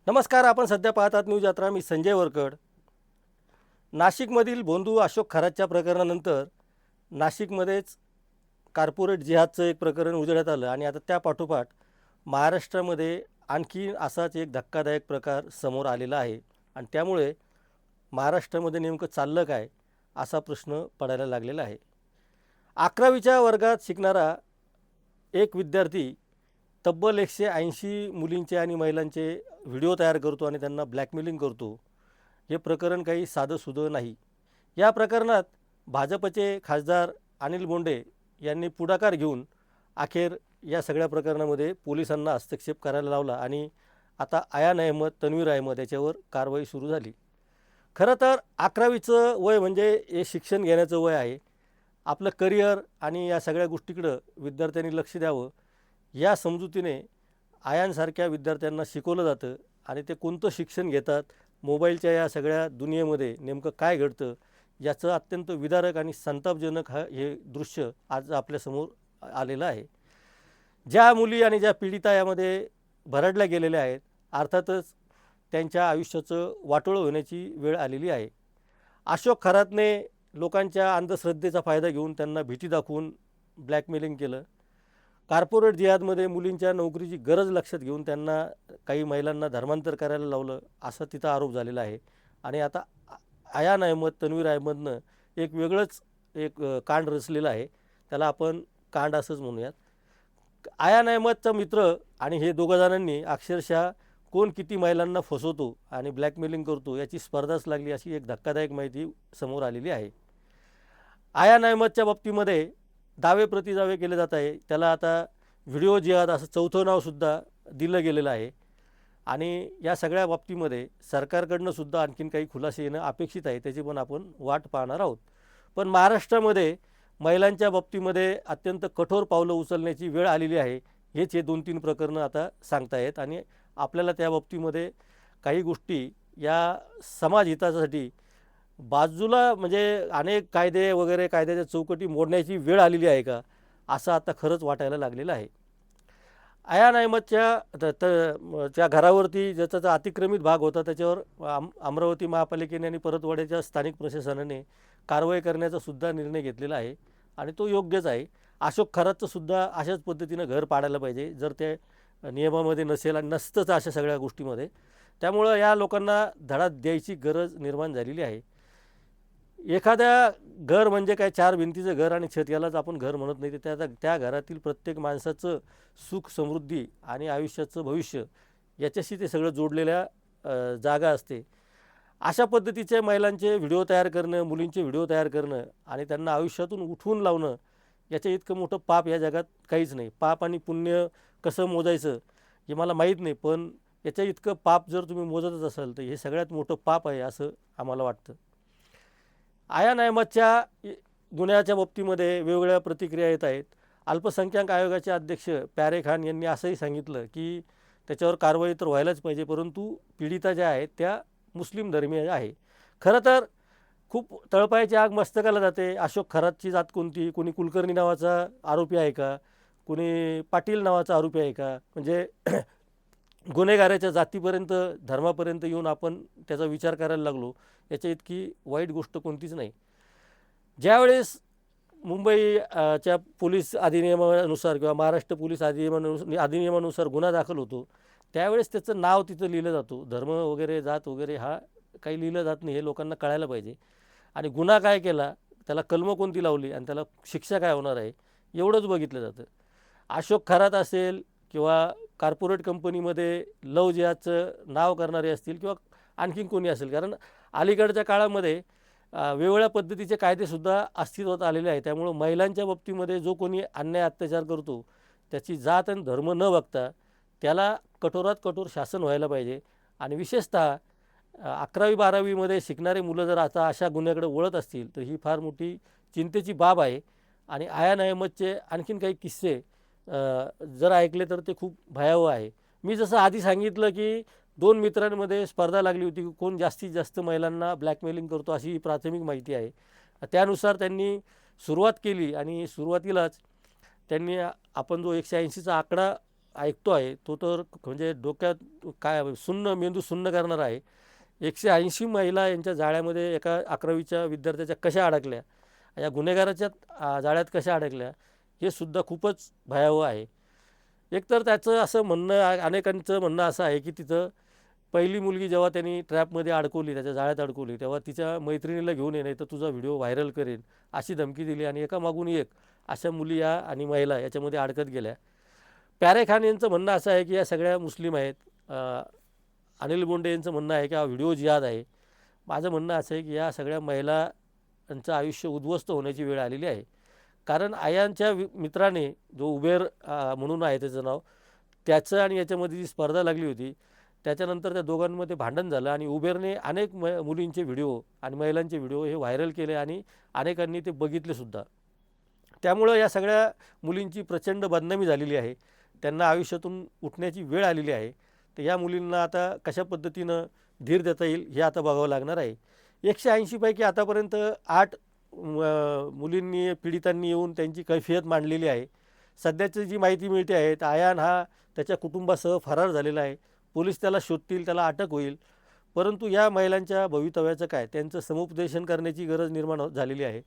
नमस्कार. आपण सध्या पाहत आहात न्यूज यात्रा. मी संजय वरकड. नाशिकमधील भोंदू अशोक खरातच्या प्रकरणानंतर नाशिकमध्येच कॉर्पोरेट जिहादचं एक प्रकरण उजेडात आलं आणि आता त्या पाठोपाठ महाराष्ट्रामध्ये आणखी असाच एक धक्कादायक प्रकार समोर आलेला आहे आणि त्यामुळे महाराष्ट्रामध्ये नेमकं चाललं काय असा प्रश्न पडायला लागलेला आहे. 11वीच्या वर्गात शिकणारा एक विद्यार्थी तब्बल 180 मुलींचे आणि महिलांचे व्हिडिओ तयार करतो आणि त्यांना ब्लॅकमेलिंग करतो. हे प्रकरण काही साधंसुधं नाही. या प्रकरणात भाजपचे खासदार अनिल बोंडे यांनी पुढाकार घेऊन अखेर या सगळ्या प्रकरणामध्ये पोलिसांना हस्तक्षेप करायला लावला आणि आता अयान अहमद, तन्वीर अहमद याच्यावर कारवाई सुरू झाली. खरं तर 11वीचं वय म्हणजे हे शिक्षण घेण्याचं वय आहे. आपलं करिअर आणि या सगळ्या गोष्टीकडं विद्यार्थ्यांनी लक्ष द्यावं या समजुतीने आयांसारख्या विद्यार्थ्यांना शिकवलं जातं आणि ते कोणतं शिक्षण घेतात, मोबाईलच्या या सगळ्या दुनियेमध्ये नेमकं काय घडतं याचं अत्यंत विदारक आणि संतापजनक हे दृश्य आज आपल्यासमोर आलेलं आहे. ज्या मुली आणि ज्या पीडिता यामध्ये भरडल्या गेलेल्या आहेत, अर्थातच त्यांच्या आयुष्याचं वाटोळं होण्याची वेळ आलेली आहे. अशोक खरातने लोकांच्या अंधश्रद्धेचा फायदा घेऊन त्यांना भीती दाखवून ब्लॅकमेलिंग केलं. कॉर्पोरेट जिहादमध्ये मुलींच्या नोकरीची गरज लक्षात घेऊन त्यांना काही महिलांना धर्मांतर करायला लावलं असा तिथं आरोप झालेला आहे. आणि आता अयान अहमद, तन्वीर अहमदनं एक वेगळंच कांड रचलेलं आहे. त्याला आपण कांड असंच म्हणूयात. अयान अहमदचा मित्र आणि हे दोघं जणांनी अक्षरशः कोण किती महिलांना फसवतो आणि ब्लॅकमेलिंग करतो याची स्पर्धाच लागली अशी एक धक्कादायक माहिती समोर आलेली आहे. अयान अहमदच्या बाबतीमध्ये दावे प्रतिदावे केले जात आहे. त्याला आता व्हिडिओ जिहाद असं चौथं नावसुद्धा दिलं गेलेलं आहे आणि या सगळ्या बाबतीमध्ये सरकारकडनं सुद्धा आणखीन काही खुलासे येणं अपेक्षित आहे. त्याची पण आपण वाट पाहणार आहोत. पण महाराष्ट्रामध्ये महिलांच्या बाबतीमध्ये अत्यंत कठोर पावलं उचलण्याची वेळ आलेली आहे. हेच हे 2-3 प्रकरणं आता सांगतायत आणि आपल्याला त्या बाबतीमध्ये काही गोष्टी या समाजहितासाठी बाजूला म्हणजे अनेक कायदे वगैरे कायद्याच्या चौकटी मोडण्याची वेळ आलेली आहे का, असं आता खरंच वाटायला लागलेलं आहे. अयान अहमदच्या त्या घरावरती ज्याचा अतिक्रमित भाग होता त्याच्यावर अमरावती महापालिकेने आणि परतवाड्याच्या स्थानिक प्रशासनाने कारवाई करण्याचा सुद्धा निर्णय घेतलेला आहे आणि तो योग्यच आहे. अशोक खरातचं सुद्धा अशाच पद्धतीनं घर पाडायला पाहिजे जर ते नियमामध्ये नसेल आणि नसतंच अशा सगळ्या गोष्टीमध्ये. त्यामुळं या लोकांना धडा द्यायची गरज निर्माण झालेली आहे. एखाद्या घर म्हणजे काय 4 भिंतीचं घर आणि छत यालाच आपण घर म्हणत नाही. तर त्या घरातील प्रत्येक माणसाचं सुख, समृद्धी आणि आयुष्याचं भविष्य याच्याशी ते सगळं जोडलेल्या जागा असते. अशा पद्धतीचे महिलांचे व्हिडिओ तयार करणं, मुलींचे व्हिडिओ तयार करणं आणि त्यांना आयुष्यातून उठवून लावणं याच्या इतकं मोठं पाप या जगात काहीच नाही. पाप आणि पुण्य कसं मोजायचं हे मला माहीत नाही, पण याच्या इतकं पाप जर तुम्ही मोजतच असाल तर हे सगळ्यात मोठं पाप आहे असं आम्हाला वाटतं. अयान अहमदच्या गुन्ह्याच्या बाबतीमध्ये वेगवेगळ्या प्रतिक्रिया येत आहेत. अल्पसंख्याक आयोगाचे अध्यक्ष प्यारे खान यांनी असंही सांगितलं की त्याच्यावर कारवाई तर व्हायलाच पाहिजे, परंतु पीडिता ज्या आहेत त्या मुस्लिम धर्मीय आहे. खरं तर खूप तळपायाची आग मस्तकाला जाते. अशोक खरातची जात कोणती? कोणी कुलकर्णी नावाचा आरोपी आहे का? कोणी पाटील नावाचा आरोपी आहे का? म्हणजे गुन्हेगाराच्या जातीपर्यंत, धर्मापर्यंत येऊन आपण त्याचा विचार करायला लागलो. याच्या इतकी वाईट गोष्ट कोणतीच नाही. ज्यावेळेस मुंबईच्या पोलीस अधिनियमानुसार किंवा महाराष्ट्र पोलीस अधिनियमानुसार गुन्हा दाखल होतो त्यावेळेस त्याचं नाव तिथं लिहिलं जातो. धर्म वगैरे, जात वगैरे हा काही लिहिलं जात नाही. हे लोकांना कळायला पाहिजे. आणि गुन्हा काय केला, त्याला कलमं कोणती लावली आणि त्याला शिक्षा काय होणार आहे एवढंच बघितलं जातं. अशोक खरात असेल किंवा कॉर्पोरेट कंपनीमध्ये लव जिहादचं नाव करणारे असतील किंवा आणखीन कोणी असेल, कारण अलीकडच्या काळामध्ये वेगवेगळ्या पद्धतीचे कायदेसुद्धा अस्तित्वात आलेले आहे. त्यामुळं महिलांच्या बाबतीमध्ये जो कोणी अन्याय अत्याचार करतो त्याची जात आणि धर्म न बघता त्याला कठोरात कठोर शासन व्हायला पाहिजे. आणि विशेषतः 11वी-12वीमध्ये शिकणारे मुलं जर आता अशा गुन्ह्याकडे वळत असतील तर ही फार मोठी चिंतेची बाब आहे. आणि अयान अहमदचे आणखीन काही किस्से जर ऐकले तर ते खूप भयावह आहे. मी जसं आधी सांगितलं की 2 मित्रांमध्ये स्पर्धा लागली होती की कोण जास्तीत जास्त महिलांना ब्लॅकमेलिंग करतो अशी प्राथमिक माहिती आहे. त्यानुसार त्यांनी सुरुवात केली आणि सुरुवातीलाच त्यांनी आपण जो 180चा आकडा ऐकतो आहे तो तर म्हणजे डोक्यात काय सुन्न मेंदू सुन्न करणारा आहे. 180 महिला यांच्या जाळ्यामध्ये एका 11वीच्या विद्यार्थ्याच्या कशा अडकल्या, या गुन्हेगाराच्या जाळ्यात कशा अडकल्या, हे सुद्धा खूपच भयावह आहे. एकतर त्याचं असं म्हणणं अनेकांचं म्हणणं असं आहे की तिथं पहिली मुलगी जेव्हा त्यांनी ट्रॅपमध्ये अडकवली, त्याच्या जाळ्यात अडकवली, तेव्हा तिच्या मैत्रिणीला घेऊन ये, नाही तर तुझा व्हिडिओ व्हायरल करेन, अशी धमकी दिली आणि एकामागून एक अशा मुली या आणि महिला याच्यामध्ये अडकत गेल्या. प्यारे खान यांचं म्हणणं असं आहे की या सगळ्या मुस्लिम आहेत. अनिल बोंडे यांचं म्हणणं आहे की हा व्हिडिओ जिहाद आहे. माझं म्हणणं असं आहे की या सगळ्या महिलांचं आयुष्य उद्ध्वस्त होण्याची वेळ आलेली आहे. कारण आयांच्या मित्राने जो उबेर म्हणून आहे त्याचं नाव, त्याचं आणि याच्यामध्ये जी स्पर्धा लागली होती, त्याच्यानंतर त्या दोघांमध्ये भांडण झालं आणि उबेरने अनेक मुलींचे व्हिडिओ आणि महिलांचे व्हिडिओ हे व्हायरल केले आणि अनेकांनी ते बघितलेसुद्धा. त्यामुळं या सगळ्या मुलींची प्रचंड बदनामी झालेली आहे. त्यांना आयुष्यातून उठण्याची वेळ आलेली आहे. तर या मुलींना आता कशा पद्धतीनं धीर देता येईल हे आता बघावं लागणार आहे. 180 पैकी आतापर्यंत 8 मुलींनी पीडितांनी येऊन त्यांची कैफियत मांडलेली आहे. सध्याची जी माहिती मिळते आहे तर आयान हा त्याच्या कुटुंबासह फरार झालेला आहे. पोलीस त्याला शोधतील, त्याला अटक होईल. परंतु या महिलांच्या भवितव्याचं काय, त्यांचं समुपदेशन करण्याची गरज निर्माण झालेली आहे.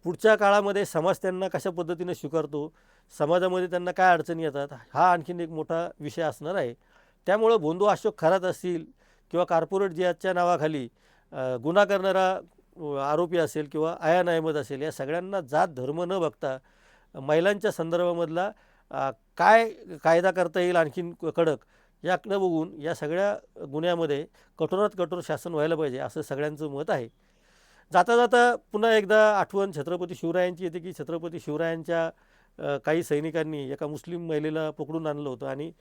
पुढच्या काळामध्ये समाज त्यांना कशा पद्धतीने स्वीकारतो, समाजामध्ये त्यांना काय अडचणी येतात, हा आणखीन एक मोठा विषय असणार आहे. त्यामुळं भोंदू अशोक खरात असतील किंवा कॉर्पोरेट जिहादच्या नावाखाली गुन्हा करणारा आरोपी असेल किंवा आयान अहमद असेल, या सगळ्यांना जात धर्म न बघता महिलांच्या संदर्भामधला काय कायदा करता येईल आणखीन कडक, याकडं बघून या सगळ्या गुन्ह्यामध्ये कठोरात कठोर शासन व्हायला पाहिजे असं सगळ्यांचं मत आहे. जाता जाता पुन्हा एकदा आठवण छत्रपती शिवरायांची येते की छत्रपती शिवरायांच्या काही सैनिकांनी एका मुस्लिम महिलेला पकडून आणलं होतं आणि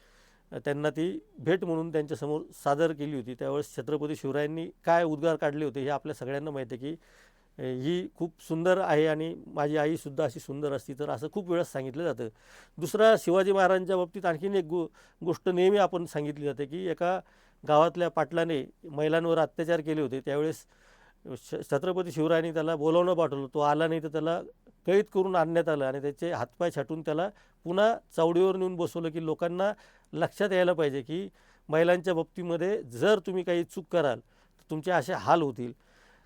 त्यांना ती भेट म्हणून त्यांच्यासमोर सादर केली होती. त्यावेळेस छत्रपती शिवरायांनी काय उद्गार काढले होते हे आपल्या सगळ्यांना माहिती आहे की ही खूप सुंदर आहे आणि माझी आईसुद्धा अशी सुंदर असती, तर असं खूप वेळेस सांगितलं जातं. दुसरा, शिवाजी महाराजांच्या बाबतीत आणखीन एक गोष्ट नेहमी आपण सांगितली जाते की एका गावातल्या पाटलाने महिलांवर अत्याचार केले होते. त्यावेळेस छत्रपती शिवरायांनी त्याला बोलावणं पाठवलं. तो आला नाही तर त्याला कैद करून आणण्यात आलं आणि त्याचे हातपाय छाटून त्याला पुन्हा चावडीवर नेऊन बसवलं की लोकांना लक्षात यायला पाहिजे की महिलांच्या बाबतीमध्ये जर तुम्ही काही चूक कराल तर तुमचे असे हाल होतील.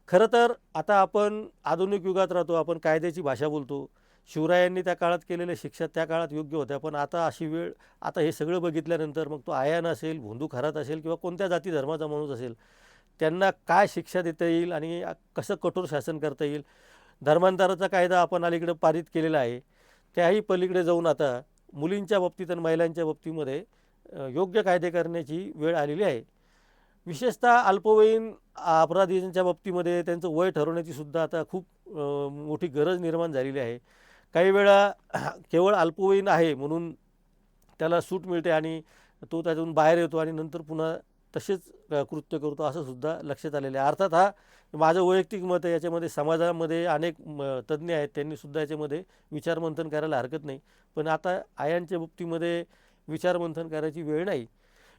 खरं तर आता आपण आधुनिक युगात राहतो, आपण कायद्याची भाषा बोलतो. शिवरायांनी त्या काळात केलेल्या शिक्षा त्या काळात योग्य होत्या, पण आता अशी वेळ, आता हे सगळं बघितल्यानंतर मग तो आयान असेल, भोंदू खरात असेल किंवा कोणत्या जाती धर्माचा माणूस असेल, त्यांना काय शिक्षा देता येईल आणि कसं कठोर शासन करता येईल. धर्मांतराचा कायदा आपण अलीकडे पारित केलेला आहे. त्याही पलीकडे जाऊन आता मुलींच्या बाबतीत आणि महिलांच्या बाबतीमध्ये योग्य कायदे करण्याची वेळ आलेली आहे. विशेषतः अल्पवयीन अपराधींच्या बाबतीमध्ये त्यांचं वय ठरवण्याची सुद्धा आता खूप मोठी गरज निर्माण झालेली आहे. काही वेळा केवळ अल्पवयीन आहे म्हणून त्याला सूट मिळते आणि तो त्यातून बाहेर येतो आणि नंतर पुन्हा तसेच कृत्य करतो, असं सुद्धा लक्षात आलेलं आहे. अर्थात हा माझं वैयक्तिक मत आहे. याच्यामध्ये समाजामध्ये अनेक तज्ज्ञ आहेत, त्यांनीसुद्धा याच्यामध्ये विचारमंथन करायला हरकत नाही. पण आता आयांच्या बाबतीमध्ये विचारमंथन करायची वेळ नाही.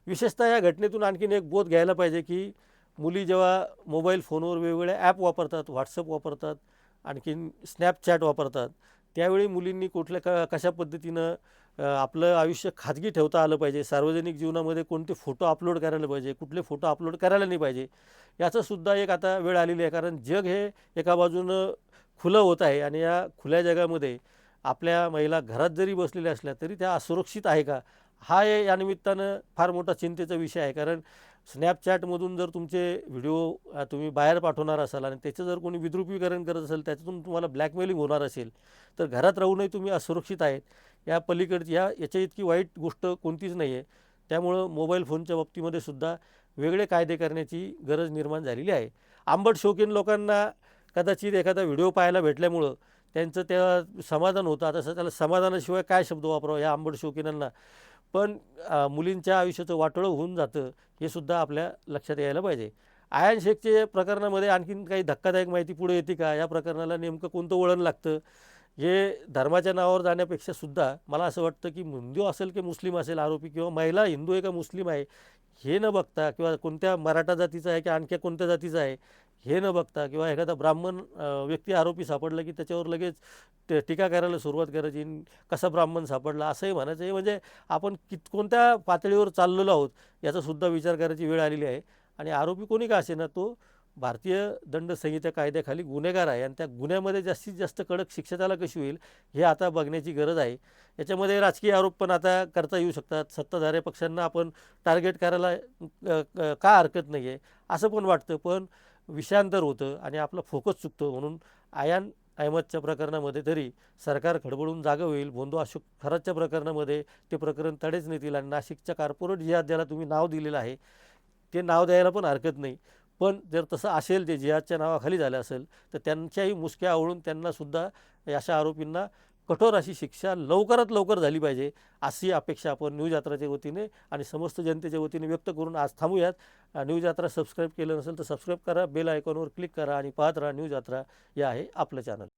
विशेषतः या घटनेतून आणखीन एक बोध घ्यायला पाहिजे की मुली जेव्हा मोबाईल फोनवर वेगवेगळे ॲप वापरतात, व्हॉट्सअप वापरतात, आणखीन स्नॅपचॅट वापरतात, त्यावेळी मुलींनी कशा पद्धतीनं आपलं आयुष्य खाजगी ठेवता आलं पाहिजे, सार्वजनिक जीवनामध्ये कोणते फोटो अपलोड करायला पाहिजे, कुठले फोटो अपलोड करायला नाही पाहिजे, याचंसुद्धा एक आता वेळ आलेली आहे. कारण जग हे एका बाजूनं खुलं होत आहे आणि या खुल्या जगामध्ये आपल्या महिला घरात जरी बसलेल्या असल्या तरी त्या असुरक्षित आहे का, हा या निमित्तानं फार मोठा चिंतेचा विषय आहे. कारण स्नॅपचॅटमधून जर तुमचे व्हिडिओ तुम्ही बाहेर पाठवणार असाल आणि त्याचं जर कोणी विद्रुपीकरण करत असेल, त्याच्यातून तुम्हाला ब्लॅकमेलिंग होणार असेल, तर घरात राहूनही तुम्ही असुरक्षित आहेत. या पलीकडची याच्या इतकी वाईट गोष्ट कोणतीच नाही आहे. त्यामुळं मोबाईल फोनच्या बाबतीमध्ये सुद्धा वेगळे कायदे करण्याची गरज निर्माण झालेली आहे. आंबट शौकीन लोकांना कदाचित एखादा व्हिडिओ पाहायला भेटल्यामुळं त्यांचं त्या समाधान होतं. आता त्याला समाधानाशिवाय काय शब्द वापरावं या आंबट शौकीनांना. पण मुलींच्या आयुष्याचं वाटोळं होऊन जातं, हे सुद्धा आपल्या लक्षात यायला पाहिजे. आयन शेखचे प्रकरणामध्ये आणखीन काही धक्कादायक माहिती पुढे येते का, या प्रकरणाला नेमकं कोणतं वळण लागतं, हे धर्माच्या नावावर जाण्यापेक्षा सुद्धा मला असं वाटतं की हिंदू असेल की मुस्लिम असेल आरोपी, किंवा महिला हिंदू आहे का मुस्लिम आहे हे न बघता, किंवा कोणत्या मराठा जातीचा आहे की आणखी कोणत्या जातीचा आहे हे न बघता किंवा एखादा ब्राह्मण व्यक्ती आरोपी सापडला की त्याच्यावर लगेच टीका करायला सुरुवात करायची, कसा ब्राह्मण सापडला असंही म्हणायचं. हे म्हणजे आपण कोणत्या पातळीवर चाललेलो आहोत याचासुद्धा विचार करायची वेळ आलेली आहे. आणि आरोपी कोणी का असेना, तो भारतीय दंड संहिता कायद्याखाली गुन्हेगार आहे आणि त्या गुन्ह्यामध्ये जास्तीत जास्त कडक शिक्षा त्याला कशी होईल हे आता बघण्याची गरज आहे. याच्यामध्ये राजकीय आरोप पण आता करता येऊ शकतात. सत्ताधारी पक्षांना आपण टार्गेट करायला का हरकत नाही आहे असं पण वाटतं. पण विषयांतर होतं आणि आपला फोकस चुकतो. म्हणून आयान अहमदच्या प्रकरणामध्ये तरी सरकार खडबडून जागं होईल. भोंदू अशोक खरातच्या प्रकरणामध्ये ते प्रकरण तडेच नेतील आणि नाशिकच्या कॉर्पोरेट जिहाद ज्याला तुम्ही नाव दिलेलं आहे ते नाव द्यायला पण हरकत नाही. पण जर तसं असेल, ते जिहादच्या नावाखाली झालं असेल, तर त्यांच्याही मुसक्या आवळून त्यांनासुद्धा अशा आरोपींना कठोर अशी शिक्षा लवकरात लवकर झाली पाहिजे अशी अपेक्षा आपण न्यूज यात्राच्या वतीने आणि समस्त जनतेच्या वतीने व्यक्त करून आज थांबूयात. न्यूज यात्रा सबस्क्राईब केलं नसेल तर सबस्क्राईब करा, बेल आयकॉनवर क्लिक करा आणि पाहत राहा न्यूज यात्रा. हे आहे आपलं चॅनल.